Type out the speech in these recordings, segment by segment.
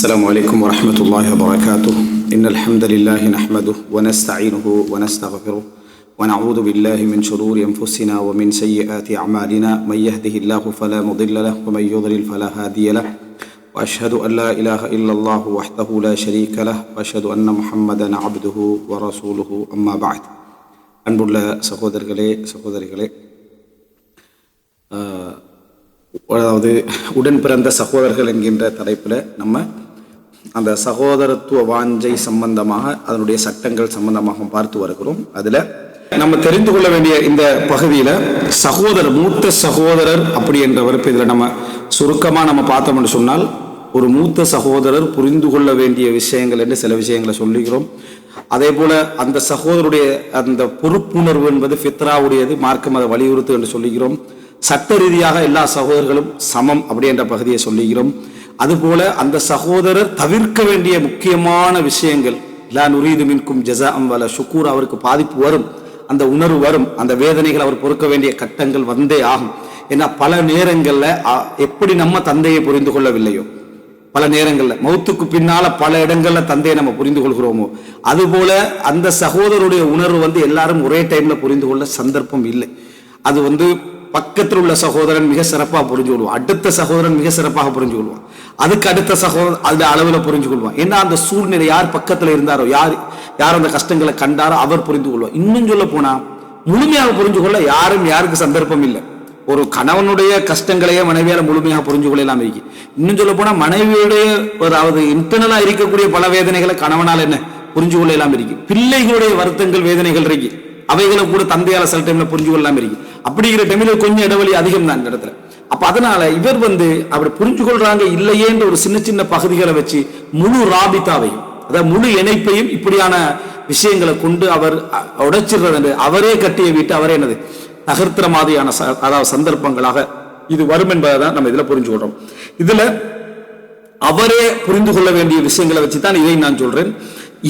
السلام عليكم ورحمة الله وبركاته. إن الحمد لله نحمده ونستعينه ونستغفره ونعوذ بالله من شرور أنفسنا ومن سيئات أعمالنا. من يهده الله فلا مضل له ومن يضلل فلا هادي له. وأشهد أن لا إله إلا الله وحده لا شريك له وأشهد أن محمدا عبده ورسوله. أما بعد. அன்புள்ள சகோதரிகளே, அதாவது உடன் பிறந்த சகோதரர்கள் என்கின்ற தலைப்பில் நம்ம அந்த சகோதரத்துவ வாஞ்சை சம்பந்தமாக அதனுடைய சட்டங்கள் சம்பந்தமாக பார்த்து வருகிறோம். அதில் நம்ம தெரிந்து கொள்ள வேண்டிய இந்த பகுதியில் மூத்த சகோதரர் அப்படி என்றவர் இதில் நம்ம சுருக்கமாக நம்ம பார்த்தோம்னு சொன்னால், ஒரு மூத்த சகோதரர் புரிந்து கொள்ள வேண்டிய விஷயங்கள் என்று சில விஷயங்களை சொல்லுகிறோம். அதே போல அந்த சகோதரருடைய அந்த பொறுப்புணர்வு என்பது ஃபித்ராவுடையது, மார்க்கம் அதை வலியுறுத்து என்று சொல்லுகிறோம். சட்ட ரீதியாக எல்லா சகோதரர்களும் சமம் அப்படி என்ற பகுதியை சொல்லுகிறோம். அதுபோல அந்த சகோதரர் தவிர்க்க வேண்டிய முக்கியமான விஷயங்கள், லா நுரீது மின்கும் ஜஸாஅம் வலா ஷுக்கூர், அவருக்கு பாதிப்பு வரும், அந்த உணர்வு வரும், அந்த வேதனைகள் அவர் பொறுக்க வேண்டிய கட்டங்கள் வந்தே ஆகும். ஏன்னா பல நேரங்களில் எப்படி நம்ம தந்தையை புரிந்து கொள்ளவில்லையோ, பல நேரங்களில் மௌத்துக்கு பின்னால பல இடங்கள்ல தந்தையை நம்ம புரிந்து கொள்கிறோமோ, அதுபோல அந்த சகோதரருடைய உணர்வு எல்லாரும் ஒரே டைம்ல புரிந்து கொள்ள சந்தர்ப்பம் இல்லை. அது பக்கத்தில் உள்ள சகோதரன் மிக சிறப்பாக புரிஞ்சு கொள்வான், அடுத்த சகோதரன் மிக சிறப்பாக புரிஞ்சு கொள்வான், அதுக்கு அடுத்த சகோதரன் அந்த அளவில் புரிஞ்சு கொள்வான். ஏன்னா அந்த சூழ்நிலை யார் பக்கத்தில் இருந்தாரோ, யார் அந்த கஷ்டங்களை கண்டாரோ அவர் புரிந்து கொள்வார். இன்னும் சொல்ல போனா முழுமையாக புரிஞ்சு கொள்ள யாருக்கு சந்தர்ப்பம் இல்லை. ஒரு கணவனுடைய கஷ்டங்களையே மனைவியால முழுமையாக புரிஞ்சு கொள்ளலாம் இருக்கு. இன்னும் சொல்ல போனா மனைவியுடைய அதாவது இன்டர்னலா இருக்கக்கூடிய பல வேதனைகளை கணவனால் என்ன புரிஞ்சு கொள்ளலாம் இருக்கு. பிள்ளைகளுடைய வருத்தங்கள் வேதனைகள் இருக்கு, அவைகளை கூட தந்தையால சில டைம்ல புரிஞ்சு கொள்ளாம இருக்கு. அப்படிங்கிற டைம்ல கொஞ்சம் இடைவெளி அதிகம் தான் இந்த இடத்துல. அப்ப அதனால இவர் அப்படி புரிஞ்சு கொள்றாங்க இல்லையேன்ற ஒரு சின்ன சின்ன பகுதிகளை வச்சு முழு ராபித்தாவையும், அதாவது முழு இணைப்பையும் இப்படியான விஷயங்களை கொண்டு அவர் உடைச்சிடுறது, அவரே கட்டிய வீட்டு அவரே நகர்த்துற மாதிரியான அதாவது சந்தர்ப்பங்களாக இது வரும் என்பதை தான் நம்ம இதுல புரிஞ்சு கொள்றோம். இதுல அவரே புரிந்து கொள்ள வேண்டிய விஷயங்களை வச்சுதான் இதை நான் சொல்றேன்.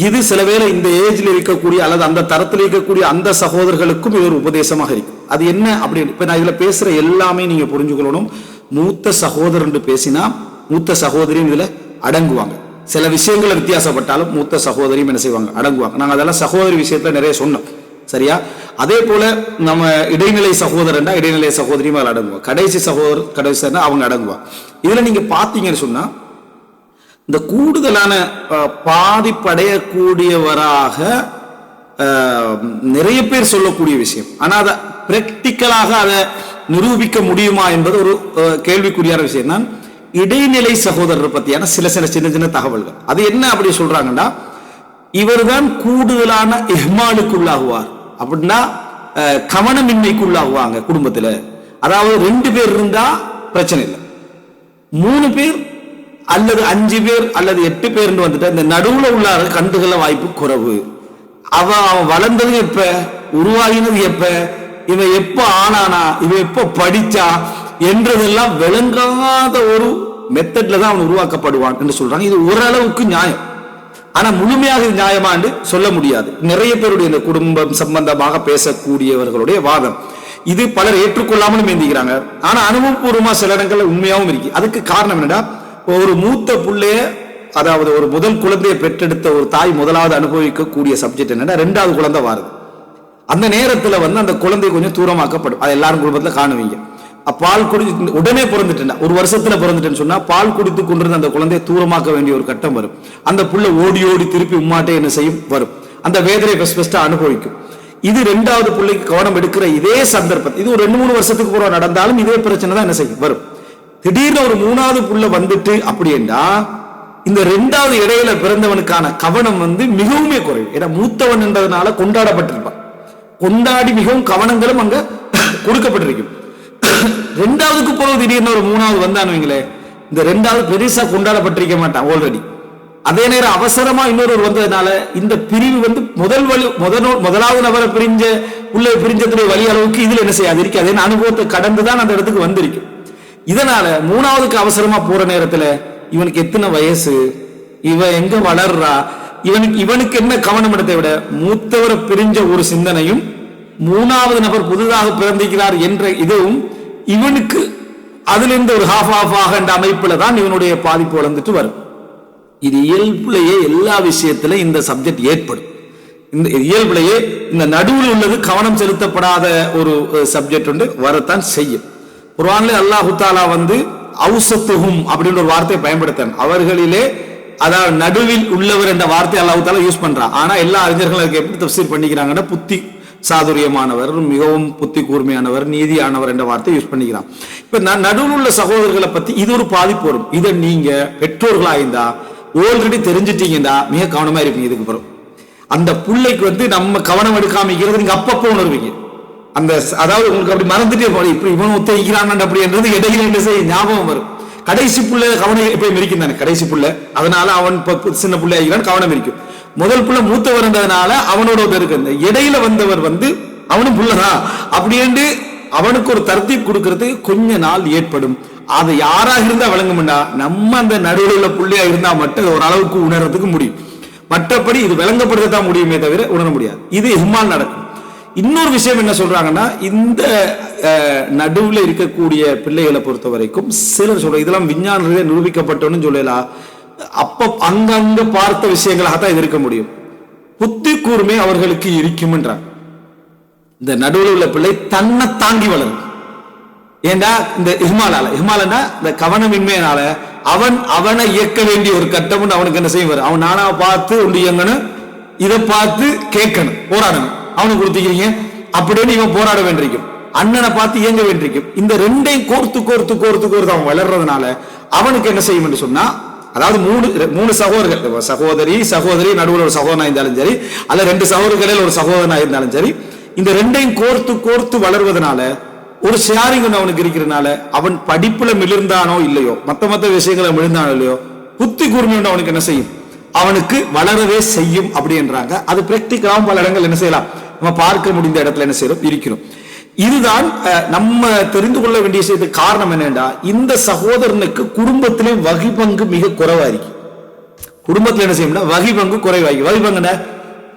இது சில வேளை இந்த ஏஜ்ல இருக்கக்கூடிய அல்லது அந்த தரத்தில் இருக்கக்கூடிய அந்த சகோதரர்களுக்கும் இது ஒரு உபதேசமாக இருக்கு. அது என்ன அப்படின்னு இப்ப நான் இதுல பேசுற எல்லாமே நீங்க புரிஞ்சுக்கொள்ளணும். மூத்த சகோதரன் பேசினா மூத்த சகோதரியும் இதுல அடங்குவாங்க. சில விஷயங்களை வித்தியாசப்பட்டாலும் மூத்த சகோதரியும் என்ன செய்வாங்க, அடங்குவாங்க. நாங்க அதெல்லாம் சகோதரி விஷயத்துல நிறைய சொன்னோம், சரியா? அதே போல நம்ம இடைநிலை சகோதரன் இடைநிலை சகோதரியும் அதில் அடங்குவாங்க, கடைசி சகோதரர் அவங்க அடங்குவாங்க. இதுல நீங்க பாத்தீங்கன்னு சொன்னா இந்த கூடுதலான பாதிப்படையக்கூடியவராக நிறைய பேர் சொல்லக்கூடிய விஷயம், ஆனா அதை பிராக்டிக்கலாக அதை நிரூபிக்க முடியுமா என்பது ஒரு கேள்விக்குரியான விஷயம் தான். இடைநிலை சகோதரர் பத்தியான சில சின்ன சின்ன தகவல்கள். அது என்ன அப்படி சொல்றாங்கன்னா, இவர்தான் கூடுதலான இஹ்மாலுக்குள்ளாகுவார், அப்படின்னா கவனமின்மைக்குள்ளாகுவாங்க குடும்பத்துல. அதாவது 2 பேர் இருந்தா பிரச்சனை இல்லை, 3 பேர் அல்லது 5 பேர் அல்லது 8 பேர் வந்துட்டு இந்த நடுவுல உள்ள கண்டுகள வாய்ப்பு குறைவு. அவன் வளர்ந்தது எப்ப, உருவாகினது எப்ப, இவன் எப்ப ஆனானா, இவன் எப்ப படிச்சா என்றதெல்லாம் விளங்காத ஒரு மெத்தட்ல தான் அவன் உருவாக்கப்படுவான் என்று சொல்றாங்க. இது ஓரளவுக்கு நியாயம், ஆனா முழுமையாக நியாயமா என்று சொல்ல முடியாது. நிறைய பேருடைய இந்த குடும்பம் சம்பந்தமாக பேசக்கூடியவர்களுடைய வாதம் இது பலர் ஏற்றுக்கொள்ளாமலும் ஏந்திக்கிறாங்க. ஆனா அனுபவபூர்வமா சில இடங்கள்ல உண்மையாகவும் இருக்கு. அதுக்கு காரணம் என்னடா, ஒரு மூத்த பிள்ளைய அதாவது ஒரு முதல் குழந்தையை பெற்றெடுத்த ஒரு தாய் முதலாவது அனுபவிக்கக்கூடிய சப்ஜெக்ட் என்னன்னா, 2வது குழந்தை வாருது. அந்த நேரத்துல அந்த குழந்தை கொஞ்சம் தூரமாக்கப்படும். அது எல்லாரும் குடும்பத்துல காணுவீங்க. பால் குடி உடனே பிறந்துட்டேன், ஒரு வருஷத்துல பிறந்துட்டேன்னு சொன்னா பால் குடித்து கொண்டிருந்த அந்த குழந்தையை தூரமாக்க வேண்டிய ஒரு கட்டம் வரும். அந்த புள்ள ஓடி ஓடி திருப்பி உம்மாட்டே என்ன செய்யும் வரும், அந்த வேதனை பெஸ்டா அனுபவிக்கும். இது 2வது பிள்ளைக்கு கவனம் எடுக்கிற இதே சந்தர்ப்பம், இது ஒரு 2-3 வருஷத்துக்கு பூரா நடந்தாலும் இதே பிரச்சனை தான் என்ன செய்யும் வரும். திடீர்னு ஒரு 3வது புள்ள வந்துட்டு அப்படி என்றா இந்த 2வது இடையில பிறந்தவனுக்கான கவனம் மிகவும் குறைவு. ஏன்னா மூத்தவன் என்றதுனால கொண்டாடப்பட்டிருப்பான், கொண்டாடி மிகவும் கவனங்களும் அங்க கொடுக்கப்பட்டிருக்கும். 2வதுக்கு போறது திடீர்னு ஒரு 3வது வந்தானுங்களே, இந்த 2வது பெருசா கொண்டாடப்பட்டிருக்க மாட்டான் ஆல்ரெடி. அதே நேரம் அவசரமா இன்னொரு வந்ததுனால இந்த பிரிவு முதலாவது நபரை பிரிஞ்சதுடைய வழி அளவுக்கு இதுல என்ன செய்யாது இருக்கு. அதே அனுபவத்தை கடந்துதான் அந்த இடத்துக்கு வந்திருக்கு. இதனால 3வதுக்கு அவசரமா போற நேரத்துல இவனுக்கு எத்தனை வயசு, இவன் எங்க வளர்றா, இவனுக்கு என்ன கவனம் எடுத்தை விட மூத்தவரை பிரிஞ்ச ஒரு சிந்தனையும் 3வது நபர் புதிதாக பிறந்திருக்கிறார் என்ற இதுவும் இவனுக்கு அதுல இருந்து ஒரு ஹாஃப் ஆஃப் ஆக அமைப்புல தான் இவனுடைய பாதிப்பு வளர்ந்துட்டு வரும். இது இயல்புலையே எல்லா விஷயத்திலும் இந்த சப்ஜெக்ட் ஏற்படும். இந்த இயல்புலையே இந்த நடுவில் உள்ளது கவனம் செலுத்தப்படாத ஒரு சப்ஜெக்ட் உண்டு, வரத்தான் செய்யும். குர்ஆன்ல அல்லாஹு தஆலா அவுசத்துஹும் அப்படின்ற ஒரு வார்த்தையை பயன்படுத்த, அவர்களிலே அதாவது நடுவில் உள்ளவர் என்ற வார்த்தை அல்லாஹு தஆலா யூஸ் பண்றான். ஆனா எல்லா அறிஞர்களும் அதுக்கு எப்படி தஃப்சீர் பண்ணிக்கிறாங்கன்னா, புத்தி சாதுரியமானவர், மிகவும் புத்தி கூர்மையானவர், நீதியானவர் என்ற வார்த்தை யூஸ் பண்ணிக்கிறான். இப்ப நடுவில் உள்ள சகோதரர்களை பத்தி இது ஒரு பாதிப்பு வரும். இதை நீங்க பெற்றோர்களா இருந்தா ஆல்ரெடி தெரிஞ்சிட்டீங்கன்னா மிக கவனமா இருப்பீங்க. இதுக்கு பிறகு அந்த பிள்ளைக்கு நம்ம கவனம் எடுக்காமிக்கிறது நீங்க அப்பப்போ உணர்வீங்க. அந்த அதாவது உங்களுக்கு அப்படி மறந்துட்டே போய் இப்படி இவன் ஒத்திக்கிறான் அப்படின்றது இடையில என்ன செய்ய ஞாபகம் வரும். கடைசி புள்ள கவனம் எப்பயும் இருக்கும் தானே, கடைசி புள்ள, அதனால அவன் சின்ன புள்ளை ஆகிறான், கவனம் இருக்கும். முதல் புள்ள மூத்தவர்ன்றதுனால அவனோட இருக்கு. இடையில வந்தவர் அவனும் புள்ளதான் அப்படின்னு அவனுக்கு ஒரு தர்த்தீப் கொடுக்கறதுக்கு கொஞ்ச நாள் ஏற்படும். அது யாராக இருந்தா விளங்கும்டா, நம்ம அந்த நடுவில் உள்ள புள்ளையா இருந்தா மட்டும் ஒரு அளவுக்கு உணர்றதுக்கு முடியும். மற்றபடி இது விளங்கப்படுத்ததான் முடியுமே தவிர உணர முடியாது. இது இஹ்மால் நடக்கும். இன்னொரு விஷயம் என்ன சொல்றாங்கன்னா, இந்த நடுவில் இருக்கக்கூடிய பிள்ளைகளை பொறுத்த வரைக்கும் சிலர் சொல்ற இதெல்லாம் விஞ்ஞான நிரூபிக்கப்பட்டோன்னு சொல்லலாம். அப்ப அங்கங்க பார்த்த விஷயங்களாகத்தான் இது இருக்க முடியும். புத்தி கூர்மை அவர்களுக்கு இருக்கும்ன்றாங்க. இந்த நடுவில் உள்ள பிள்ளை தன்னை தாங்கி வளரும். ஏண்டா இந்த இஹ்மாலா இந்த கவனமின்மையினால அவனை இயக்க வேண்டிய ஒரு கட்டம் அவனுக்கு என்ன செய்வார், அவன் நானா பார்த்து ஒன்று இயங்கணும், இதை பார்த்து கேட்கணும், போராடணும். அவனுக்கு கொடுத்துக்கிறீங்க அப்படின்னு இவன் போராட வேண்டியிருக்கும், அண்ணனை பார்த்து இயங்க வேண்டியிருக்கும். இந்த ரெண்டையும் கோர்த்து கோர்த்து கோர்த்து கோர்த்து அவன் வளர்றதுனால அவனுக்கு என்ன செய்யும் என்று சொன்னா, அதாவது மூணு சகோதரர்கள், சகோதரி நடுவில் ஒரு சகோதரனா இருந்தாலும் சரி, அல்ல ரெண்டு சகோதரர்களில் ஒரு சகோதரனா இருந்தாலும் சரி, இந்த ரெண்டையும் கோர்த்து கோர்த்து வளர்வதனால ஒரு ஷேரிங் அவனுக்கு இருக்கிறதுனால அவன் படிப்புல மிளிர்ந்தானோ இல்லையோ, மத்த விஷயங்களை மிளிர்ந்தானோ இல்லையோ, புத்தி கூர்மை அவனுக்கு என்ன செய்யும், அவனுக்கு வளரவே செய்யும் அப்படின்றாங்க. அது பிராக்டிகலாவும் பல இடங்கள் என்ன செய்யலாம், நம்ம பார்க்க முடிந்த இடத்துல என்ன செய்யறோம் இருக்கிறோம். இதுதான் நம்ம தெரிந்து கொள்ள வேண்டிய விஷயத்துக்கு காரணம் என்னன்னா, இந்த சகோதரனுக்கு குடும்பத்திலே வகை பங்கு மிக குறைவா இருக்கு. குடும்பத்துல என்ன செய்யணும்னா வகை பங்கு குறைவாகி, வகை பங்குன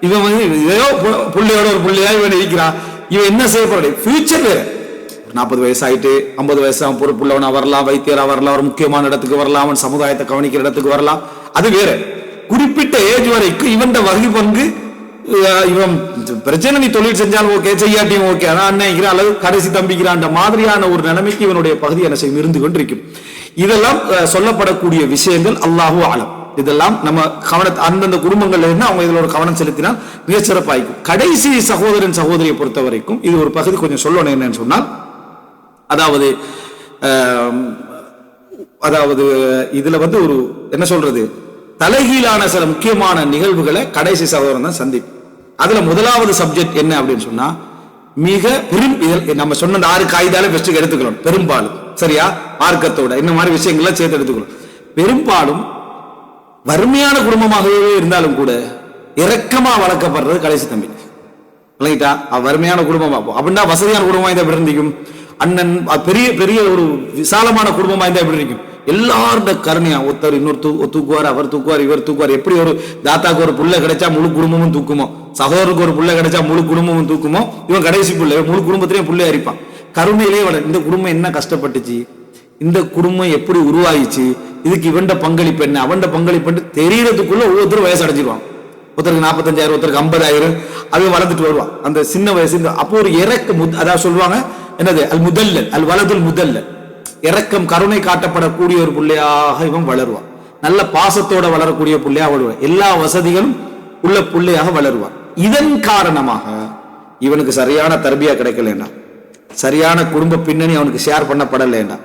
இவன் இதோ புள்ளையோட ஒரு புள்ளையா இவன் இருக்கிறான், இவன் என்ன செய்யப்பட ஃபியூச்சர் வேற. 40 வயசு ஆயிட்டு 50 வயசு அவன் பொறுப்புள்ளவனா வரலாம், வைத்தியரா வரலாம், ஒரு முக்கியமான இடத்துக்கு வரலாம், அவன் சமுதாயத்தை கவனிக்கிற இடத்துக்கு வரலாம், அது வேற. குறிப்பிட்ட ஏஜ் வரைக்கும் இவன் வகை பங்கு, இவன் பிரச்சனை நீ தொழில் செஞ்சாலும் ஓகே, செய்யாட்டியும் ஓகே, அதான் அண்ணன் அல்லது கடைசி தம்பிக்கிறான் மாதிரியான ஒரு நிலைமைக்கு இவனுடைய பகுதி என்ன செய்யும் இருந்து கொண்டிருக்கும். இதெல்லாம் சொல்லப்படக்கூடிய விஷயங்கள். அல்லாஹு ஆலம். இதெல்லாம் நம்ம கவனத்தை அந்தந்த குடும்பங்கள்ல இருந்து அவங்க இதுல ஒரு கவனம் செலுத்தினால் மிக சிறப்பாயிருக்கும். கடைசி சகோதரன் சகோதரியை பொறுத்த வரைக்கும் இது ஒரு பகுதி கொஞ்சம் சொல்லணும். என்னன்னு சொன்னால், அதாவது இதுல ஒரு என்ன சொல்றது, தலைகீழான சில முக்கியமான நிகழ்வுகளை கடைசி சகோதரன் தான் சந்திப்பு. அதுல முதலாவது சப்ஜெக்ட் என்ன அப்படின்னு சொன்னா, மிக நம்ம சொன்ன 6 காய்தால பெஸ்ட் எடுத்துக்கணும் பெரும்பாலும், சரியா, மார்க்கத்தோட இந்த மாதிரி விஷயங்கள்லாம் சேர்த்து எடுத்துக்கணும். பெரும்பாலும் வறுமையான குடும்பமாகவே இருந்தாலும் கூட இரக்கமா வளர்க்கப்படுறது கடைசி தம்பி. விளங்கிட்டா, வறுமையான குடும்பமா அப்படின்னா வசதியான குடும்பமா இருந்தா எப்படி இருந்திருக்கும், அண்ணன் பெரிய பெரிய ஒரு விசாலமான குடும்பமா இருந்தா எப்படி இருக்கும், எல்லாரோட கருணையா ஒருத்தர் இன்னொரு தூக்குவார், அவர் தூக்குவார், இவர் தூக்குவார். எப்படி ஒரு தாத்தாக்கு ஒரு புள்ள கிடைச்சா முழு குடும்பமும் தூக்குமோ, சகோதரருக்கு ஒரு புள்ள கிடைச்சா முழு குடும்பமும் தூக்குமோ, இவன் கடைசி புள்ள முழு குடும்பத்திலேயும் புள்ளையா இருப்பான். கருணையிலே இந்த குடும்பம் என்ன கஷ்டப்பட்டுச்சு, இந்த குடும்பம் எப்படி உருவாயிச்சு, இதுக்கு இவண்ட பங்களிப்பு என்ன, அவண்ட பங்களிப்பு தெரியறதுக்குள்ள ஒவ்வொருத்தரும் வயசு அடைஞ்சிருவான். ஒருத்தருக்கு 45,000, ஒருத்தருக்கு 50,000, அவன் வளர்ந்துட்டு வருவான் அந்த சின்ன வயசு. அப்போ ஒரு அதாவது சொல்லுவாங்க என்னது, அல் முதல்லல், அல் வலதுல் முதல்லல், இரக்கம் கருணை காட்டப்படக்கூடிய ஒரு பிள்ளையாக இவன் வளருவான். நல்ல பாசத்தோட வளரக்கூடிய பிள்ளையாக வளருவான். எல்லா வசதிகளும் உள்ள பிள்ளையாக வளருவான். இதன் காரணமாக இவனுக்கு சரியான தர்பியா கிடைக்கலண்டா, சரியான குடும்ப பின்னணி அவனுக்கு ஷேர் பண்ணப்படலேண்டா,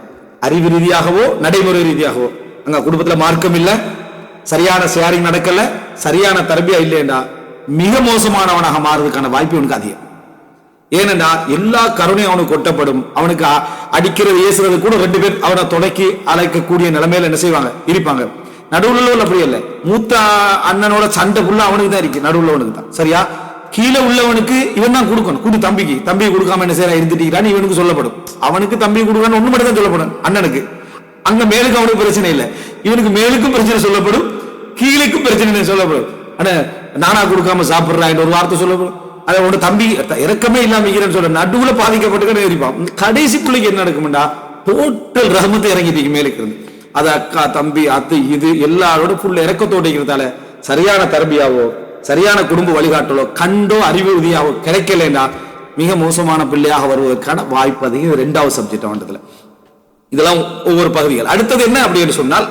அறிவு ரீதியாகவோ நடைமுறை ரீதியாகவோ அங்க குடும்பத்துல மார்க்கம் இல்ல, சரியான ஷேரிங் நடக்கல, சரியான தர்பியா இல்லைண்டா, மிக மோசமானவனாக மாறுவதற்கான வாய்ப்பு அவனுக்கு அதிகம். ஏனென்றா எல்லா கருணையும் அவனுக்கு கொட்டப்படும். அவனுக்கு அடிக்கிறது ஏசுறது கூட 2 பேர் அவனை தொடக்கி அழைக்கக்கூடிய நிலைமையில என்ன செய்வாங்க இருப்பாங்க. நடுவுள்ள அப்படி இல்லை, மூத்த அண்ணனோட சண்டை புள்ள அவனுக்கு தான் இருக்கு, நடுவுள்ளவனுக்கு தான், சரியா. கீழே உள்ளவனுக்கு இவன் தான் கொடுக்கணும், தம்பி கொடுக்காம என்ன செய்யறா இருந்துட்டீங்கன்னு இவனுக்கு சொல்லப்படும். அவனுக்கு தம்பி கொடுக்கணும் ஒண்ணு மட்டும் தான் சொல்லப்படும் அண்ணனுக்கு. அங்க மேலுக்கு அவனுக்கு பிரச்சனை இல்லை, இவனுக்கு மேலுக்கும் பிரச்சனை சொல்லப்படும், கீழுக்கும் பிரச்சனை சொல்லப்படும். ஆனா நானா கொடுக்காம சாப்பிடுறான் ஒரு வார்த்தை சொல்லப்படும். அதை உட தம்பி இறக்கமே இல்லாம சொல்ற நடுவுல பாதிக்கப்பட்டு இருப்பான். கடைசி பிள்ளைக்கு என்ன நடக்கும்டா, டோட்டல் ரஹமத்தை இறங்கிட்டு மேலுக்கு இருந்து அது அக்கா தம்பி அது இது எல்லாரோட புள்ள இறக்கத்தோடு இருக்கிறதால சரியான தரபியாவோ சரியான குடும்ப வழிகாட்டலோ கண்டோ அறிவுறுதியாவோ கிடைக்கலன்னா மிக மோசமான பிள்ளையாக வருவதற்கான வாய்ப்பு அதிகம். இரண்டாவது சப்ஜெக்ட் அவன்றதுல இதெல்லாம் ஒவ்வொரு பகுதிகள். அடுத்தது என்ன அப்படின்னு சொன்னால்,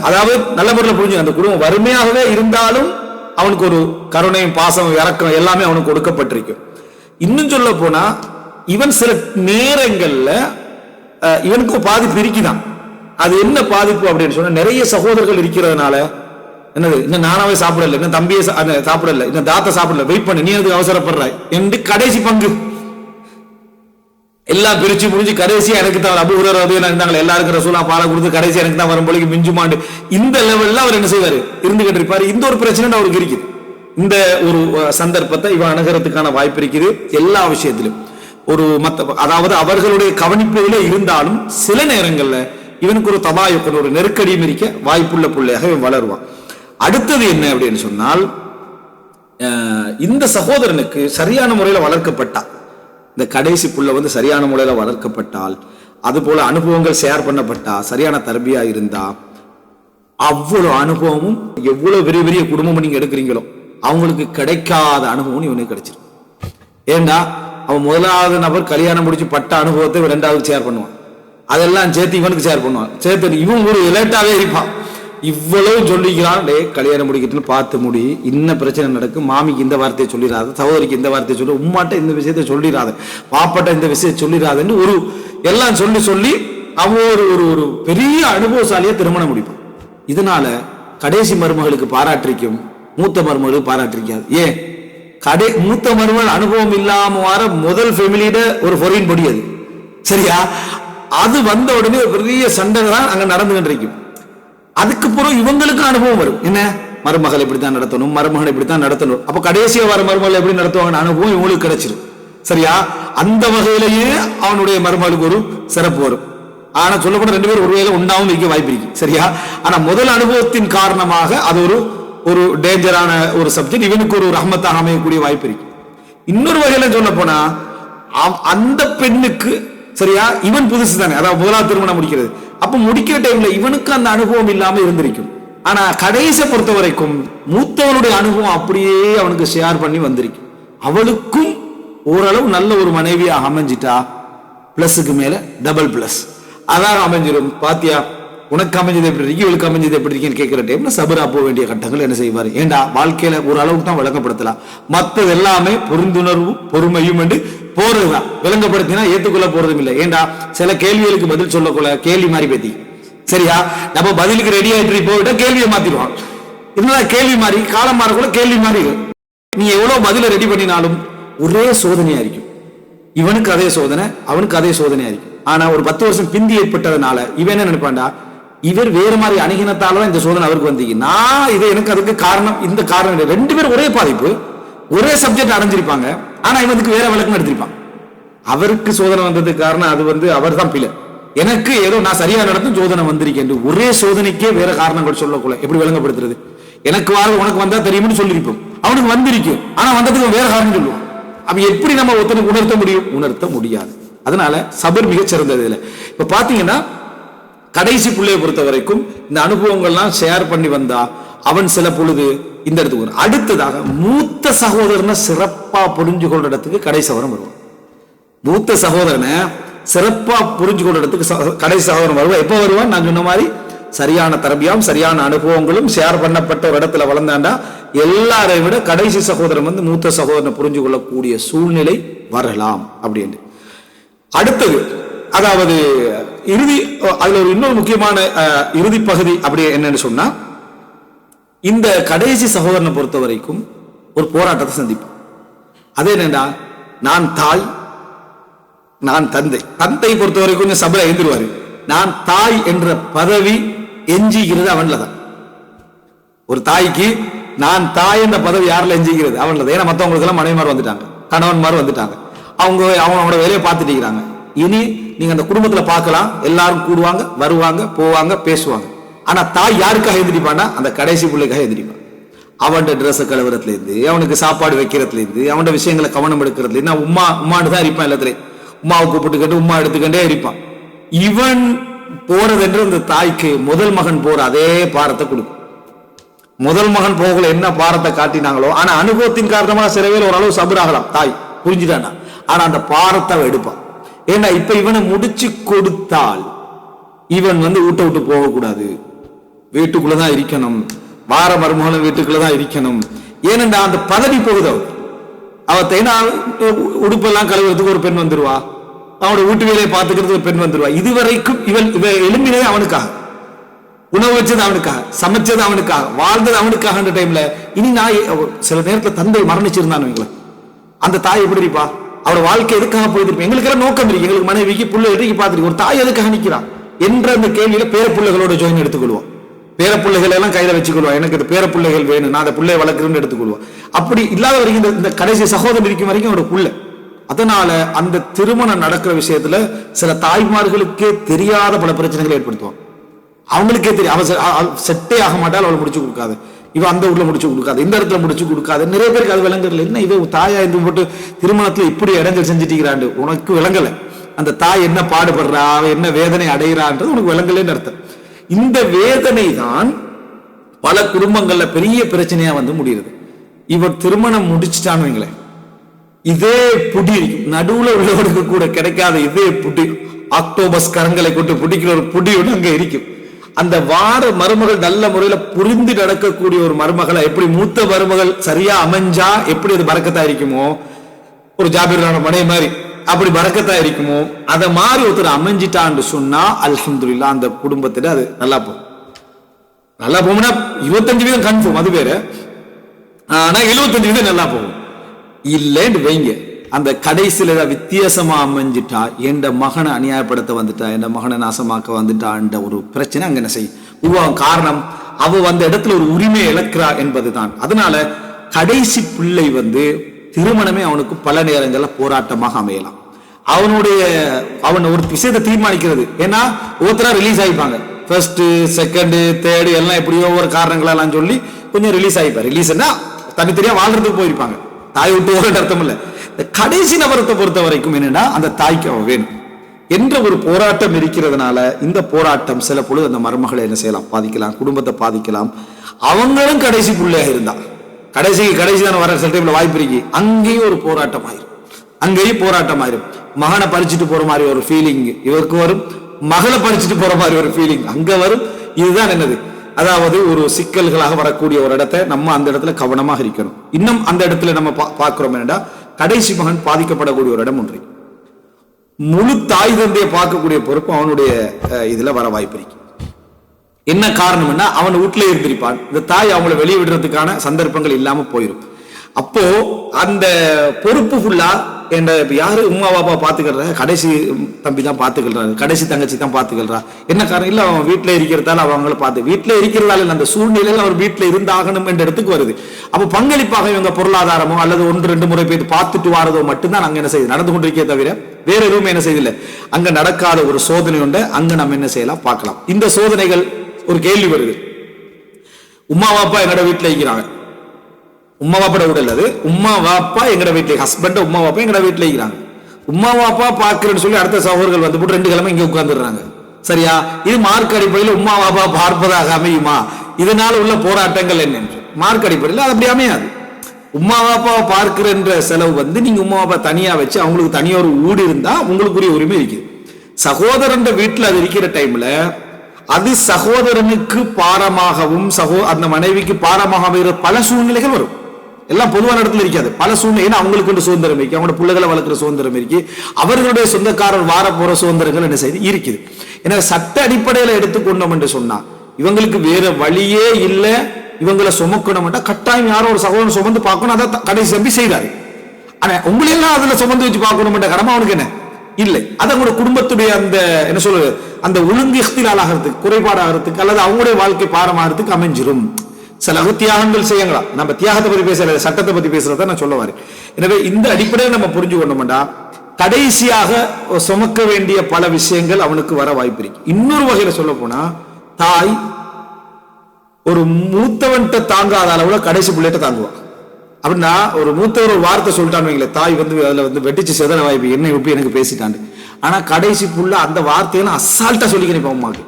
அதாவது நல்ல முறையில் புரிஞ்சு அந்த குடும்பம் வறுமையாகவே இருந்தாலும் அவனுக்கு ஒரு கருணையும் பாசம் இறக்கம் எல்லாமே அவனுக்கு கொடுக்கப்பட்டிருக்கும். இன்னும் சொல்ல போனா இவன் சில நேரங்கள்ல இவனுக்கு பாதிப்பு இருக்குதான். அது என்ன பாதிப்பு அப்படின்னு சொன்னா, நிறைய சகோதரர்கள் இருக்கிறதுனால என்னது இன்னும் நானாவே சாப்பிடல, இன்னும் தம்பியை சாப்பிடல, இன்னும் தாத்தா சாப்பிடல, வெயிட் பண்ணு, நீ அதுக்கு அவசரப்படுறாய் என்று கடைசி பங்கு எல்லாம் பிரிச்சு முடிஞ்சு கடைசியா எனக்கு தான் அபூ ஹுரைரா இருந்தாங்க, எல்லாருக்கும் ரசூலா பாலை கொடுத்து கடைசி எனக்கு தான் வரும்போது மிஞ்சுமாண்டு இந்த லெவல்ல அவர் என்ன செய்வாரு இருந்துகிட்டு இருப்பாரு. இந்த ஒரு பிரச்சனை அவருக்கு இருக்குது. இந்த ஒரு சந்தர்ப்பத்தை இவன் அணுகிறதுக்கான வாய்ப்பு இருக்குது. எல்லா விஷயத்திலும் ஒரு அதாவது அவர்களுடைய கவனிப்புகளே இருந்தாலும் சில நேரங்கள்ல இவனுக்கு ஒரு தபாயுக்கு ஒரு நெருக்கடியும் இருக்க வாய்ப்புள்ள பிள்ளையாக இவன் வளருவான். அடுத்தது என்ன அப்படின்னு சொன்னால், இந்த சகோதரனுக்கு சரியான முறையில் வளர்க்கப்பட்டா, இந்த கடைசி புள்ள சரியான முறையில் வளர்க்கப்பட்டால், அது போல அனுபவங்கள் ஷேர் பண்ணப்பட்டா, சரியான தரபியா இருந்தா, அவ்வளவு அனுபவமும் எவ்வளவு பெரிய பெரிய குடும்பம் நீங்க எடுக்கிறீங்களோ அவங்களுக்கு கிடைக்காத அனுபவம் இவனுக்கு கிடைச்சிடும். ஏண்டா அவன் முதலாவது நபர் கல்யாணம் முடிச்சு பட்ட அனுபவத்தை இரண்டாவது ஷேர் பண்ணுவான், அதெல்லாம் சேர்த்து இவனுக்கு ஷேர் பண்ணுவான். சேர்த்து இவன் ஒரு எலர்ட்டாவே இருப்பான். இவ்வளவு சொல்லிக்கிறான், டே கல்யாணம் முடிக்கட்டுன்னு பார்த்து முடி, இன்ன பிரச்சனை நடக்கும், மாமிக்கு இந்த வார்த்தையை சொல்லிடாத, சகோதரிக்கு இந்த வார்த்தையை சொல்லி, உம்மாட்ட இந்த விஷயத்தை சொல்லிடாத, பாப்பாட்ட இந்த விஷயத்தை சொல்லிடாதுன்னு ஒரு எல்லாம் சொல்லி சொல்லி அவன் ஒரு ஒரு பெரிய அனுபவசாலியை திருமணம் முடிப்பான். இதனால கடைசி மருமகளுக்கு பாராட்டிக்கும், மூத்த மருமகளுக்கு பாராட்டிருக்காது. ஏன் மூத்த மருமகள் அனுபவம் இல்லாம வர முதல் ஃபேமிலியிட ஒரு ஃபொரின் பொடி அது, சரியா? அது வந்த உடனே ஒரு பெரிய சண்டை தான் அங்க நடந்துகிட்டு இருக்கும். அதுக்கு பிறகு இவங்களுக்கு அனுபவம் வரும், என்ன மருமகள் இப்படித்தான் நடத்தணும், மருமகன் இப்படித்தான் நடத்தணும். அப்ப கடைசியா வர மருமகள் எப்படி நடத்துவாங்க அனுபவம் இவங்களுக்கு கிடைச்சிடும், சரியா? அந்த வகையிலேயே அவனுடைய மருமகளுக்கு ஒரு சிறப்பு வரும். ஆனா சொல்லப்பட ரெண்டு பேரும் ஒரு வேலை உண்டாவும் இருக்க வாய்ப்பு இருக்கு, சரியா? ஆனா முதல் அனுபவத்தின் காரணமாக அது ஒரு டேஞ்சரான ஒரு சப்ஜெக்ட், இவனுக்கு ஒரு ரஹ்மத்தாக அமையக்கூடிய வாய்ப்பு இருக்கு. இன்னொரு வகையில சொல்ல போனா அந்த பெண்ணுக்கு, சரியா, இவன் புதுசு தானே, அதாவது முதலாவது திருமணம் முடிக்கிறது. அப்ப முடிக்கிற டைம்ல இவனுக்கு அந்த அனுபவம் இல்லாம இருந்திருக்கும். ஆனா கடைசியை பொறுத்த வரைக்கும் மூத்தவனுடைய அனுபவம் அப்படியே அவனுக்கு ஷேர் பண்ணி வந்திருக்கும். அவளுக்கும் ஓரளவு நல்ல ஒரு மனைவியாக அமைஞ்சிட்டா பிளஸுக்கு மேல டபுள் பிளஸ் அதாக அமைஞ்சிடும். பாத்தியா, உனக்கு அமைஞ்சது எப்படி இருக்கு, இவளுக்கு அமைஞ்சது எப்படி இருக்குன்னு கேட்கிற டைம்ல சபரா போக வேண்டிய கட்டங்கள் என்ன செய்வாரு. ஏண்டா வாழ்க்கையில ஒரு அளவுக்கு தான் விளங்கப்படுத்தலாம், மற்றது எல்லாமே புரிந்துணர்வும் பொறுமையும் என்று போறதுதான். விளங்கப்படுத்தினா ஏத்துக்கொள்ள போறதும் இல்லை. ஏண்டா சில கேள்விகளுக்கு பதில் சொல்லக்கொள்ள கேள்வி மாறி பேத்தி, சரியா? நம்ம பதிலுக்கு ரெடி ஆயிட்டு போயிட்டா கேள்வியை மாத்திடுவான். இதனால கேள்வி மாறி காலம் மாறக்குள்ள கேள்வி மாறி நீ எவ்வளவு பதில ரெடி பண்ணினாலும் ஒரே சோதனையா இருக்கும். இவனுக்கு அதே சோதனை, அவனுக்கு அதே சோதனையா இருக்கும். ஆனா ஒரு 10 வருஷம் பிந்தி ஏற்பட்டதுனால இவன் என்ன நினைப்பான்டா, இவர் வேறு மாதிரி அணுகினத்தால இந்த சோதனை அவருக்கு வந்தீங்க, நான் இது எனக்கு அதுக்கு காரணம் இந்த காரணம். ரெண்டு பேரும் ஒரே பாதிப்பு, ஒரே சப்ஜெக்ட் அடைஞ்சிருப்பாங்க. ஆனா இவனுக்கு வேற விளக்கம் எடுத்திருப்பான். அவருக்கு சோதனை வந்ததுக்கு காரணம் அது அவர் தான் பிள்ளை, எனக்கு ஏதோ நான் சரியா நடத்தும் சோதனை வந்திருக்கேன். ஒரே சோதனைக்கே வேற காரணங்கள் சொல்லக்கூட எப்படி விளங்கப்படுத்துறது? எனக்கு உனக்கு வந்தா தெரியும்னு சொல்லியிருப்போம், அவனுக்கு வந்திருக்கும், ஆனா வந்ததுக்கு வேற காரணம் சொல்லுவோம். அப்ப எப்படி நம்ம ஒருத்தனுக்கு உணர்த்த முடியும்? உணர்த்த முடியாது. அதனால சபர் மிகச் சிறந்தது. இதுல இப்ப பாத்தீங்கன்னா கடைசி பிள்ளையை பொறுத்த வரைக்கும் இந்த அனுபவங்கள்லாம் ஷேர் பண்ணி வந்தா அவன் சில பொழுது இந்த இடத்துக்கு வரும். அடுத்ததாக மூத்த சகோதரனை சிறப்பா புரிஞ்சு கொள்ற இடத்துக்கு கடைசி சகோதரன் வருவான். மூத்த சகோதரனை சிறப்பா புரிஞ்சு கொள்ற இடத்துக்கு கடைசி சகோதரன் வருவான். எப்ப வருவான்? நான் சொன்ன மாதிரி சரியான தரபியாம் சரியான அனுபவங்களும் ஷேர் பண்ணப்பட்ட ஒரு இடத்துல வளர்ந்தாண்டா எல்லாரை விட கடைசி சகோதரன் மூத்த சகோதரனை புரிஞ்சு கொள்ளக்கூடிய சூழ்நிலை வரலாம் அப்படின்னு. அடுத்தது அதாவது இறுதி, அதுல ஒரு இன்னொரு முக்கியமான இறுதி பகுதி அப்படி என்னன்னு சொன்னா, இந்த கடைசி சகோதரனை பொறுத்த வரைக்கும் ஒரு போராட்டத்தை சந்திப்பான். அதே என்னடா, நான் தாய் நான் தந்தை. தந்தை பொறுத்த வரைக்கும் கொஞ்சம் சபையில எழுந்துருவாரு. நான் தாய் என்ற பதவி எஞ்சிக்கிறது அவன்ல தான். ஒரு தாய்க்கு நான் தாய் என்ற பதவி யாரில் எஞ்சிக்கிறது? அவன்ல தான். ஏன்னா மற்றவங்களுக்கு எல்லாம் மனைவிமார் வந்துட்டாங்க, கணவன்மார் வந்துட்டாங்க, அவங்களோட வேலையை பார்த்துட்டு இருக்கிறாங்க. இனி நீங்க அந்த குடும்பத்துல பார்க்கலாம், எல்லாரும் கூடுவாங்க, வருவாங்க, போவாங்க, பேசுவாங்க. ஆனா தாய் யாருக்காக எழுந்திருப்பான்னா அந்த கடைசி பிள்ளைக்காக எழுந்திருப்பான். அவன் ட்ரெஸ் கழுவுறதுல இருந்து, அவனுக்கு சாப்பாடு வைக்கிறதுல இருந்து, அவனோட விஷயங்களை கவனம் எடுக்கிறதுல இருந்து, உம்மாண்டு தான் இருப்பான். எல்லாத்துலயும் உமாவை கூப்பிட்டு கேட்டு உமா எடுத்துக்கிட்டே இருப்பான். இவன் போறது என்று அந்த தாய்க்கு முதல் மகன் போற அதே பாரத்தை கொடுக்கும். முதல் மகன் போகல என்ன பாரத்தை காட்டினாங்களோ, ஆனா அனுபவத்தின் காரணமாக சில பேர் ஓரளவு சபராகலாம், தாய் புரிஞ்சுட்டானா, ஆனா அந்த பாரத்தை எடுப்பான். ஏன்னா இப்ப இவனை முடிச்சு கொடுத்தால் இவன் வீட்டை விட்டு போகக்கூடாது, வீட்டுக்குள்ளதான் இருக்கணும், வார மருமகளும் வீட்டுக்குள்ளதான் இருக்கணும். ஏனென்றா அந்த பதவி போகுது அவ உடுப்பெல்லாம் கழுவுறதுக்கு ஒரு பெண் வந்துருவா, அவனோட வீட்டு வேலையை பார்த்துக்கிறது ஒரு பெண் வந்துருவா. இதுவரைக்கும் இவன் எழும்பினதே அவனுக்காக, உணவு வச்சது அவனுக்காக, சமைச்சது அவனுக்காக, வாழ்ந்தது அவனுக்காக. டைம்ல இனி நான் சில நேரத்தில் தந்தை மரணிச்சிருந்தான்னு அந்த தாய் எப்படி இருப்பா, அவரோட வாழ்க்கை எதுக்காக போயிருப்பேன், எங்களுக்கு எல்லாம் நோக்கம் இருக்கு, எங்களுக்கு மனைவிக்கு புள்ள எடுத்து பார்த்துருக்கு, ஒரு தாய் எதுக்காக நிற்கிறான் என்ற அந்த கேள்வியில பேர பிள்ளைகளோட ஜோயின் எடுத்துக்கொள்வோம். பேர பிள்ளைகள் எல்லாம் கையில வச்சுக்கொள்வோம், எனக்கு இந்த பேர பிள்ளைகள் வேணும், நான் அந்த பிள்ளையை வளர்க்குறேன்னு எடுத்துக்கொள்வோம். அப்படி இல்லாத வரைக்கும் இந்த கடைசி சகோதரன் இருக்கும் வரைக்கும் அவரோட புள்ள. அதனால அந்த திருமணம் நடக்கிற விஷயத்துல சில தாய்மார்களுக்கே தெரியாத பல பிரச்சனைகளை ஏற்படுத்துவான். அவங்களுக்கே தெரியும், அவ செட்டே ஆக மாட்டால் அவளை முடிச்சு கொடுக்காது, இவ அந்த ஊர்ல முடிச்சு கொடுக்காது, இந்த இடத்துல முடிச்சு கொடுக்காது. நிறைய பேருக்கு அது விளங்குறதுல, என்ன இவ தாயா இருந்து போட்டு திருமணத்துல இப்படி இடைஞ்சல் செஞ்சுட்டீங்களாண்டு உனக்கு விளங்கல. அந்த தாய் என்ன பாடுபடுறா, என்ன வேதனை அடைகிறான்றது உனக்கு விளங்கலன்னு அர்த்தம். இந்த வேதனை தான் பல குடும்பங்கள்ல பெரிய பிரச்சனையா முடியுது. இவர் திருமணம் முடிச்சுட்டான்னு வைங்களேன், இதே புடி நடுவுல உள்ளவருக்கு கூட கிடைக்காத இதே புடி, ஆக்டோபஸ் கரங்களை கொண்டு பிடிக்கிற ஒரு புடி ஒன்று அங்க இருக்கும். அந்த வார மருமகள் நல்ல முறையில புரிந்து நடக்கக்கூடிய ஒரு மருமகளை எப்படி மூத்த மருமகள் சரியா அமைஞ்சா எப்படி அது பறக்கத்தா இருக்குமோ, ஒரு ஜாபீரான மனை மாதிரி அப்படி பறக்கத்தா இருக்குமோ, அத மாதிரி ஒருத்தர் அமைஞ்சிட்டான்னு சொன்னா அல்ஹம்துலில்லாஹ் அந்த குடும்பத்துல அது நல்லா போகும். நல்லா போகும்னா 25% கன்ஃபார்ம், அது வேற. ஆனா 75% நல்லா போகும். இல்லைன்னு வைங்க, அந்த கடைசியில வித்தியாசமா அமைஞ்சிட்டா, என் மகனை அநியாயப்படுத்த வந்துட்டா, என் மகனை நாசமாக்க வந்துட்டான்ற ஒரு பிரச்சனை அங்க என்ன செய்யும் உருவாகும். காரணம், அவ அந்த இடத்துல ஒரு உரிமையை இழக்கிறா என்பதுதான். அதனால கடைசி பிள்ளை திருமணமே அவனுக்கு பல நேரங்கள்ல போராட்டமாக அமையலாம். அவன் ஒரு விஷயத்தை தீர்மானிக்கிறது, ஏன்னா ஒருத்தரா ரிலீஸ் ஆகிப்பாங்க, ஃபர்ஸ்ட் செகண்ட் தேர்டு எல்லாம் எப்படியோ ஒரு காரணங்களெல்லாம் சொல்லி கொஞ்சம் ரிலீஸ் ஆகிப்பார். ரிலீஸ்னா தனித்தனியா வாழ்றதுக்கு போயிருப்பாங்க, தாய் விட்டு ஒரு அர்த்தம் இல்லை. கடைசி நபரத்தை பொறுத்த வரைக்கும் என்னன்னா அந்த தாய்க்கு அவன் வேணும் என்ற ஒரு போராட்டம் இருக்கிறதுனால இந்த போராட்டம் சில பொழுது அந்த மருமகளை என்ன செய்யலாம், பாதிக்கலாம், குடும்பத்தை பாதிக்கலாம். அவங்களும் கடைசி பிள்ளையாக இருந்தா கடைசி தானே வர சில டைம்ல வாய்ப்பு இருக்கு, அங்கேயும் ஒரு போராட்டம் ஆயிரும், அங்கேயும் போராட்டம் ஆயிரும். மகனை பறிச்சுட்டு போற மாதிரி ஒரு ஃபீலிங் இவருக்கு வரும், மகளை பறிச்சுட்டு போற மாதிரி ஒரு ஃபீலிங் அங்க வரும். இதுதான் என்னது, அதாவது ஒரு சிக்கல்களாக வரக்கூடிய ஒரு இடத்தை நம்ம அந்த இடத்துல கவனமாக இருக்கணும். இன்னும் அந்த இடத்துல நம்ம பார்க்கிறோம் என்னடா, கடைசி மகன் பாதிக்கப்படக்கூடிய ஒரு இடம் ஒன்று, முழு தாய் தந்தையை பார்க்கக்கூடிய பொறுப்பு அவனுடைய இதுல வர வாய்ப்பு இருக்கு. என்ன காரணம்னா அவன் வீட்டிலே இருந்திருப்பான், இந்த தாய் அவங்களை வெளியே விடுறதுக்கான சந்தர்ப்பங்கள் இல்லாம போயிடும். அப்போ அந்த பொறுப்பு ஃபுல்லா யாரு உமா பாப்பா பாத்துக்கிறா, கடைசி தம்பி தான் பாத்துக்கிறாரு, கடைசி தங்கச்சி தான் பாத்துக்கிறா. என்ன காரணம், இல்ல அவன் வீட்டுல இருக்கிறதால அவங்கள பார்த்து வீட்டுல இருக்கிறதால அந்த சூழ்நிலையில அவர் வீட்டுல இருந்தாகணும் என்ற இடத்துக்கு வருது. அப்ப பங்களிப்பாக இவங்க பொருளாதாரமோ அல்லது 1-2 முறை போய் பார்த்துட்டு வாரதோ மட்டும்தான் அங்க என்ன செய்யுது நடந்து கொண்டிருக்கே தவிர வேற எதுவுமே என்ன செய்யல. அங்க நடக்காத ஒரு சோதனை உண்டு, அங்க நம்ம என்ன செய்யலாம் பார்க்கலாம். இந்த சோதனைகள் ஒரு கேள்வி வருது, உமா பாப்பா என்னோட வீட்டுல இருக்கிறாங்க, உமா வாப்பட விடல, அது உமா வாப்பா எங்கட வீட்டுல, ஹஸ்பண்ட் உமா வாப்பா எங்கட வீட்டுல இருக்கிறாங்க, உமா வாப்பா பாக்குறேன்னு சொல்லி அடுத்த சகோதரர்கள் போட்டு 2 கிழமை இங்க உட்கார்ந்துடுறாங்க. சரியா, இது மார்க் அடிப்படையில் உமா வாப்பா பார்ப்பதாக அமையுமா, இதனால உள்ள போராட்டங்கள் என்ன மார்க் அடிப்படையில் அது அப்படி அமையாது. உமா வாப்பாவை பார்க்கிற செலவு நீங்க உமா வாப்பா தனியா வச்சு அவங்களுக்கு தனியா ஒரு ஊடு இருந்தா உங்களுக்குரிய உரிமை இருக்குது. சகோதரன் வீட்டுல அது இருக்கிற டைம்ல அது சகோதரனுக்கு பாரமாகவும் அந்த மனைவிக்கு பாரமாக பல சூழ்நிலைகள் வரும். எல்லாம் பொதுவான இடத்துல இருக்காது, பல சூழ்நிலை. அவங்களுக்கு சுதந்திரம் இருக்கு, அவங்களோட பிள்ளைகளை வளர்க்கிற சுதந்திரம் இருக்கு, அவர்களுடைய சொந்தக்காரர் வார போற சுதந்திரங்கள் என்ன செய்து இருக்குது. எனவே சட்ட அடிப்படையில எடுத்துக்கொண்டோம் என்று சொன்னா இவங்களுக்கு வேற வழியே இல்லை, இவங்களை சுமக்கணும் கட்டாயம் யாரோ ஒரு சகோதரன் சுமந்து பார்க்கணும், அதை கடைசி தம்பி செய்தாரு. ஆனா உங்களெல்லாம் அதுல சுமந்து வச்சு பார்க்கணும் கடமை அவனுக்கு என்ன இல்லை. அதை கூட குடும்பத்துடைய அந்த என்ன சொல்றது அந்த ஒழுங்கு இஃப்திலால் ஆகிறதுக்கு, குறைபாடாகிறதுக்கு அல்லது அவங்களுடைய வாழ்க்கை பாரமாகிறதுக்கு அமைஞ்சிரும். சில தியாகங்கள் செய்யலாம். நம்ம தியாகத்தை பத்தி பேசல, சட்டத்தை பத்தி பேசுறத நான் சொல்ல வரேன். எனவே இந்த அடிப்படையில் நம்ம புரிஞ்சு கொண்டோம்டா கடைசியாக சுமக்க வேண்டிய பல விஷயங்கள் அவனுக்கு வர வாய்ப்பு இருக்கு. இன்னொரு வகையில சொல்ல போனா தாய் ஒரு மூத்தவன்கிட்ட தாங்காத அளவுல கடைசி பிள்ளைகிட்ட தாங்குவான். அப்படின்னா ஒரு மூத்தவர் ஒரு வார்த்தை சொல்லிட்டான்னு வைங்களேன், தாய் அதுல வெட்டிச்சு செதற வாய்ப்பு, என்ன இப்படி எனக்கு பேசிட்டாண்டு ஆனா கடைசி புள்ள அந்த வார்த்தையெல்லாம் அசால்ட்டா சொல்லிக்கிறேன் அம்மாக்கு,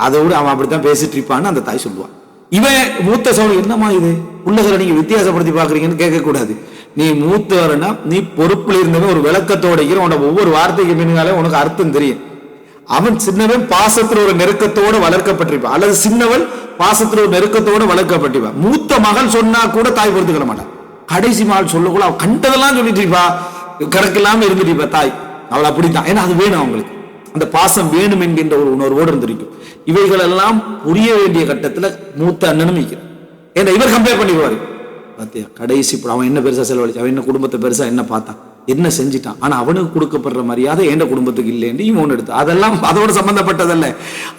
அதை விட அவன் அப்படித்தான் பேசிட்டு இருப்பான்னு அந்த தாய் சொல்லுவான். இவன் மூத்த சவுண்ட் என்னமா இது உள்ளகளை நீங்க வித்தியாசப்படுத்தி பாக்குறீங்கன்னு கேட்க கூடாது. நீ மூத்தவர்னா நீ பொறுப்புல இருந்தவன் ஒரு விளக்கத்தோட உன்னோட ஒவ்வொரு வார்த்தைக்கு பின்னாலே உனக்கு அர்த்தம் தெரியும். அவன் சின்னவன் பாசத்துல ஒரு நெருக்கத்தோடு வளர்க்கப்பட்டிருப்பான், அல்லது சின்னவன் பாசத்துல ஒரு நெருக்கத்தோடு வளர்க்கப்பட்டிருப்பான். மூத்த மகள் சொன்னா கூட தாய் பொறுத்துக்கிட மாட்டான். கடைசி மகள் சொல்லக்கூட அவள் கண்டதெல்லாம் சொல்லிட்டு இருப்பா, கணக்கில்லாம இருந்துட்டு இருப்பா தாய். அவள் அப்படித்தான், ஏன்னா அது வேணும் அவங்களுக்கு, அந்த பாசம் வேணும் என்கின்ற ஒரு உணர்வோடு இருந்திருக்கும். இவைகள் எல்லாம் புரிய வேண்டிய கட்டத்துல மூத்த அண்ணனும் நிற்கிறான். ஏன்னா இவர் கம்பேர் பண்ணிடுவாரு, பாத்தியா கடைசி அவன் என்ன பெருசா செலவழிச்சு, அவன் என்ன குடும்பத்தை பெருசா என்ன பார்த்தான், என்ன செஞ்சிட்டான், ஆனா அவனுக்கு கொடுக்கப்படுற மரியாதை எந்த குடும்பத்துக்கு இல்லைன்னு இவன் எடுத்து, அதெல்லாம் அதோட சம்பந்தப்பட்டதல்ல.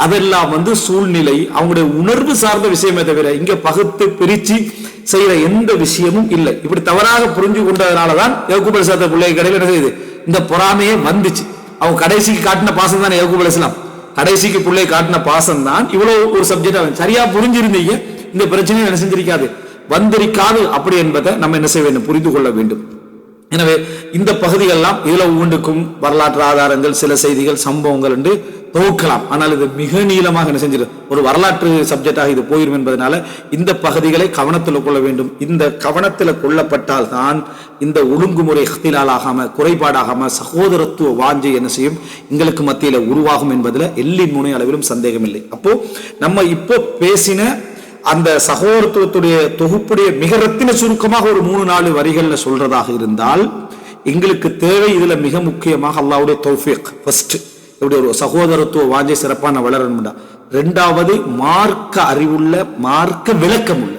அதெல்லாம் சூழ்நிலை, அவங்களுடைய உணர்வு சார்ந்த விஷயமே தவிர இங்க பகுத்து பிரிச்சு செய்யற எந்த விஷயமும் இல்லை. இப்படி தவறாக புரிஞ்சு கொண்டதுனாலதான் யக்கூப் அலைஹிஸ்ஸலாம் பிள்ளை கடையில் என்ன செய்யுது, இந்த பொறாமையே வந்துச்சு. அவங்க கடைசிக்கு காட்டின பாசம் தான் யக்கூப் அலைஹிஸ்ஸலாம், கடைசிக்கு பிள்ளை காட்டின பாசம் தான் இவ்வளவு ஒரு சப்ஜெக்ட். சரியா புரிஞ்சிருந்தீங்க இந்த பிரச்சனை என்ன செஞ்சிருக்காது, வந்திருக்காது. அப்படி என்பதை நம்ம என்ன செய்ய வேண்டும், புரிந்து கொள்ள வேண்டும். எனவே இந்த பகுதிகளெல்லாம் இதுல ஒவ்வொன்றுக்கும் வரலாற்று ஆதாரங்கள், சில செய்திகள், சம்பவங்கள் என்று தொகுக்கலாம். ஆனால் இது மிக நீளமாக என்ன செஞ்சிடும், ஒரு வரலாற்று சப்ஜெக்டாக இது போயிடும் என்பதனால இந்த பகுதிகளை கவனத்தில் கொள்ள வேண்டும். இந்த கவனத்தில் கொள்ளப்பட்டால் தான் இந்த ஒழுங்குமுறை இஹ்திலாலாகாம, குறைபாடாகாம, சகோதரத்துவ வாஞ்சை என்ன செய்யும் எங்களுக்கு மத்தியில உருவாகும் என்பதில் எல்லின் முனை அளவிலும் சந்தேகம் இல்லை. அப்போ நம்ம இப்போ பேசின அந்த சகோதரத்துவத்துடைய தொகுப்புடைய மிக ரத்தின சுருக்கமாக ஒரு 3-4 வரிகள்ல சொல்றதாக இருந்தால், எங்களுக்கு தேவை இதுல மிக முக்கியமாக அல்லாஹ்வுடைய தௌஃபீக். ஃபர்ஸ்ட் இப்படி ஒரு சகோதரத்துவ வாஞ்சை சிறப்பான வளரணும்டா. 2வது மார்க்க அறிவுள்ள, மார்க்க விளக்கம் உள்ள,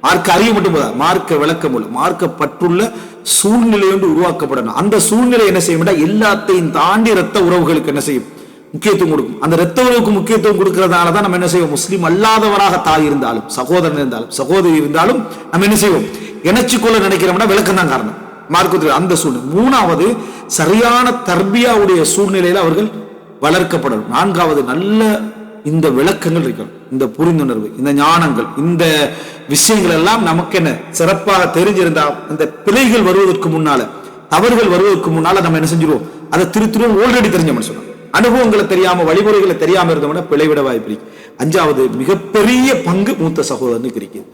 மார்க்க அறிவு மட்டும் போதா, மார்க்க விளக்கம் உள்ள, மார்க்கப்பட்டுள்ள சூழ்நிலை ஒன்று உருவாக்கப்படணும். அந்த சூழ்நிலை என்ன செய்யும், எல்லாத்தையும் தாண்டி இரத்த உறவுகளுக்கு என்ன செய்யும், முக்கியத்துவம் கொடுக்கும். அந்த இரத்த உறவுக்கு முக்கியத்துவம் கொடுக்கிறதுனால தான் நம்ம என்ன செய்வோம், முஸ்லீம் அல்லாதவராக தாய் இருந்தாலும், சகோதரன் இருந்தாலும், சகோதரி இருந்தாலும் நம்ம என்ன செய்வோம், இணைச்சு கொள்ள நினைக்கிறோம்னா விளக்கம் தான் காரணம், மார்க்கத்துக்கு அந்த சூழ்நிலை. 3வது சரியான தர்பியாவுடைய சூழ்நிலையில அவர்கள் வளர்க்கப்படணும். 4வது நல்ல இந்த விளக்கங்கள் இருக்கணும், இந்த புரிந்துணர்வு, இந்த ஞானங்கள், இந்த விஷயங்கள் எல்லாம் நமக்கு என்ன சிறப்பாக தெரிஞ்சிருந்தா இந்த பிழைகள் வருவதற்கு முன்னால, தவறுகள் வருவதற்கு முன்னால நம்ம என்ன செஞ்சிருவோம், அதை திருத்திரும். ஆல்ரெடி தெரிஞ்சோம்னு சொன்னோம், அனுபவங்களை தெரியாம, வழிமுறைகளை தெரியாம இருந்தோம்னா பிழைவிட வாய்ப்பு. 5வது மிகப்பெரிய பங்கு மூத்த சகோதரனுக்கு இருக்குது.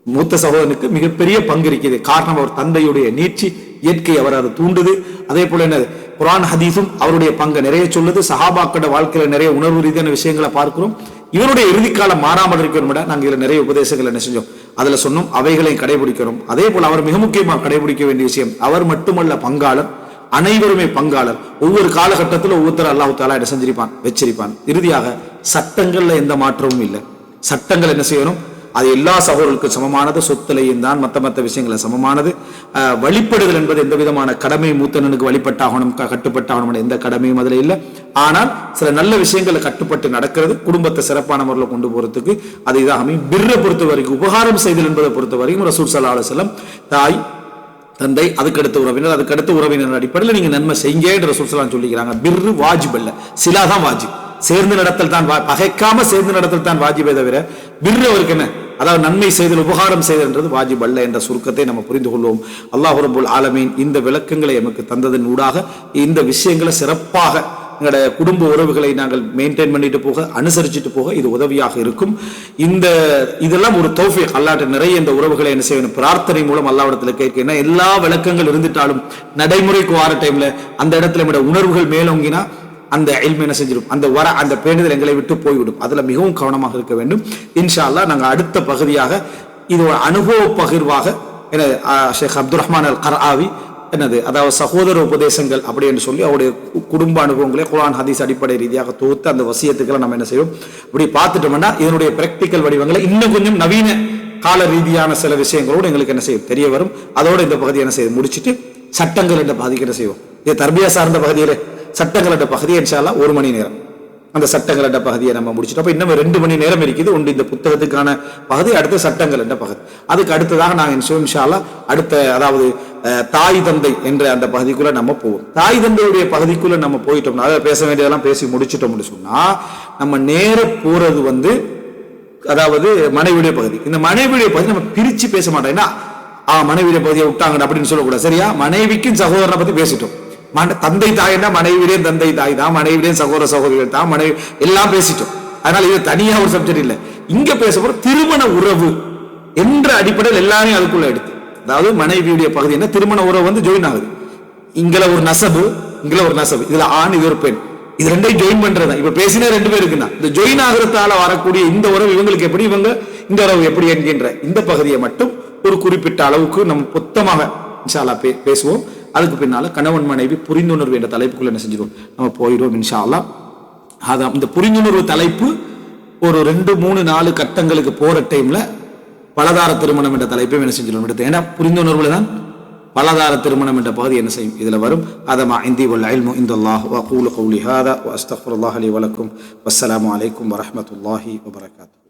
மூத்த சகோதரனுக்கு மிகப்பெரிய பங்கு இருக்குது. காரணம் அவர் தந்தையுடைய நீட்சி, இயற்கை அவர் அதை தூண்டுது. அதே போல என்ன குர்ஆன் ஹதீஸும் அவருடைய பங்கை நிறைய சொல்லுது. சஹாபாக்களோட வாழ்க்கையில நிறைய உணர்வு ரீதியான விஷயங்களை பார்க்கிறோம். இவருடைய இறுதிக்காலம் மாறாமல் இருக்கணும். நாங்கள் இதுல நிறைய உபதேசங்கள் என்ன செஞ்சோம், அதுல சொன்னோம், அவைகளை கடைபிடிக்கணும். அதே போல அவர் மிக முக்கியமாக கடைபிடிக்க வேண்டிய விஷயம், அவர் மட்டுமல்ல பங்காளர், அனைவருமே பங்காளர். ஒவ்வொரு காலகட்டத்தில் ஒவ்வொருத்தர் அல்லாஹ் தஆலா என்ன செஞ்சிருப்பான், வச்சிருப்பான். இறுதியாக சட்டங்கள்ல எந்த மாற்றமும் இல்லை. சட்டங்கள் என்ன செய்யணும், அது எல்லா சகோதரர்களுக்கும் சமமானது, சொத்துலையும் தான் மற்ற விஷயங்களை சமமானது. வழிபடுதல் என்பது எந்த விதமான கடமை, மூத்தனனுக்கு வழிபட்டாகணும், கட்டுப்பட்டாகணும், எந்த கடமையும் அதுல இல்லை. ஆனால் சில நல்ல விஷயங்களை கட்டுப்பட்டு நடக்கிறது, குடும்பத்தை சிறப்பான முறையில் கொண்டு போறதுக்கு அது இதாக அமையும். பிர்ரை பொறுத்த வரைக்கும், உபகாரம் செய்தல் என்பதை பொறுத்த வரைக்கும் ரசூல் ஸல்லல்லாஹு அலைஹி வஸல்லம் தாய், தந்தை, அதுக்கடுத்த உறவினர், அதுக்கடுத்த உறவினர் அடிப்படையில் நீங்க நன்மை செய்யுங்க என்று ரசூல் ஸல்லல்லாஹு அலைஹி சொல்லிக்கிறாங்க. பிர்ரு வாஜிப் அல்ல, சிலா தான் வாஜிப். சேர்ந்து நடத்தல் தான், பகைக்காம சேர்ந்து நடத்தல் தான் வாஜிபே தவிர பிர்ரு அவருக்கு என்ன, அதாவது நன்மை செய்தல், உபகாரம் செய்தல் என்றது வாஜிப் அல்ல என்ற சுருக்கத்தை நம்ம புரிந்து கொள்வோம். அல்லாஹ் ரப்பல் ஆலமீன் இந்த விளக்கங்களை நமக்கு தந்ததன் ஊடாக இந்த விஷயங்களை சிறப்பாக எங்களுடைய குடும்ப உறவுகளை நாங்கள் மெயின்டைன் பண்ணிட்டு போக, அனுசரிச்சுட்டு போக இது உதவியாக இருக்கும். இதெல்லாம் ஒரு தௌஃபீக். அல்லாஹ்ட்ட நிறைய இந்த உறவுகளை என்ன செய்யணும், பிரார்த்தனை மூலம் அல்லாஹ்விடத்துல கேட்க. ஏன்னா எல்லா விளக்கங்கள் இருந்துட்டாலும் நடைமுறைக்கு வார டைம்ல அந்த இடத்துல நம்முடைய உணர்வுகள் மேலோங்கினா அந்த இல்ம் என்ன செஞ்சிடும், அந்த பேணுதல் எங்களை விட்டு போய்விடும். அதுல மிகவும் கவனமாக இருக்க வேண்டும். இன்ஷா அல்லாஹ் நாங்கள் அடுத்த பகுதியாக இது ஒரு அனுபவ பகிர்வாக ஷேக் அப்துல் ரஹ்மான் அல் கர்ஆவி என்னது, அதாவது சகோதர உபதேசங்கள் அப்படி என்று சொல்லி அவருடைய குடும்ப அனுபவங்களை குர்ஆன் ஹதீஸ் அடிப்படை ரீதியாக தொகுத்து அந்த வசியத்துக்களை நம்ம என்ன செய்வோம், அப்படி பார்த்துட்டோம்னா இதனுடைய பிராக்டிக்கல் வடிவங்களை இன்னும் கொஞ்சம் நவீன கால ரீதியான சில விஷயங்களோடு எங்களுக்கு என்ன செய்யும் தெரிய வரும். அதோடு இந்த பகுதியை என்ன செய்யும் முடிச்சுட்டு சட்டங்கள் என்ற பகுதிக்கு என்ன செய்வோம், இது தர்பியா சார்ந்த பகுதியில சட்டங்கள் என்ற பகுதியை இன்ஷா அல்லாஹ் 1 மணி நேரம் அந்த சட்டங்கள் என்ற பகுதியை நம்ம முடிச்சுட்டோம். அப்ப இன்னும் 2 மணி நேரம் இருக்குது. ஒன்று இந்த புத்தகத்துக்கான பகுதி, அடுத்த சட்டங்கள் என்ற பகுதி. அதுக்கு அடுத்ததாக நாங்கள் இன்ஷா அல்லாஹ் அடுத்த, அதாவது தாய் தந்தை என்ற அந்த பகுதிக்குள்ள நம்ம போவோம். தாய் தந்தையுடைய பகுதிக்குள்ள நம்ம போயிட்டோம்னா, அதை பேச வேண்டியதெல்லாம் பேசி முடிச்சிட்டோம்னு சொன்னா நம்ம நேர போறது அதாவது மனைவியுடைய பகுதி. இந்த மனைவியுடைய பகுதி நம்ம பிரிச்சு பேச மாட்டோம். ஏன்னா மனைவியுடைய பகுதியை விட்டாங்க அப்படின்னு சொல்லக்கூடாது, சரியா? மனைவிக்கும் சகோதரனை பத்தி பேசிட்டோம், தந்தை தாய்னா மனைவியிலேயும் தந்தை தாய் தான், மனைவியிலேயும் சகோதர சகோதரிகள் தான், மனைவி எல்லாம் பேசிட்டோம். அதனால இது தனியா ஒரு சப்ஜெக்ட் இல்லை. இங்க பேச போற திருமண உறவு என்ற அடிப்படையில் எல்லாரையும் அதுக்குள்ள எடுத்து, அதாவது மனைவியுடைய பகுதி என்ன, திருமண உறவு வந்து ஜாயின் ஆகுது. இங்கல ஒரு நசபு, இங்கல ஒரு நசபு, இதுல ஆண் இது ஒரு பெண், இது ரெண்டையும் ஜாயின் பண்றதா. இப்ப பேசினா 2 பேருக்கு தான் இந்த ஜாயின் ஆகிறதால வரக்கூடிய இந்த உறவு இவங்களுக்கு எப்படி, இவங்க இந்த உறவு எப்படி என்கின்ற இந்த பகுதியை மட்டும் ஒரு குறிப்பிட்ட அளவுக்கு நம்ம மொத்தமாக இன்ஷா அல்லாஹ் பேசுவோம். அதுக்கு பின்னால கணவன் மனைவி புரிந்துணர்வு என்ற தலைப்புக்குள்ள என்ன செஞ்சிடும், நம்ம போயிடுவோம் இன்ஷா அல்லாஹ். அதான் இந்த புரிந்துணர்வு தலைப்பு ஒரு 2, 3, 4 கட்டங்களுக்கு போற டைம்ல பலதார திருமணம் என்ற தலைப்பை என்ன செஞ்சிடும் எடுத்து. ஏன்னா புரிந்துணர்வுல தான் பலதார திருமணம் என்ற பகுதி என்ன செய்யும் இதுல வரும். அதமா இந்தி வல் இல்மு இந்தல்லாஹ் வ அகூலு கௌலி ஹாதா வ அஸ்தக்ஃபிருல்லாஹ் லி வ லக்கும் வஸ்ஸலாமு அலைக்கும் வ ரஹ்மத்துல்லாஹி வ பரகாத்துஹு.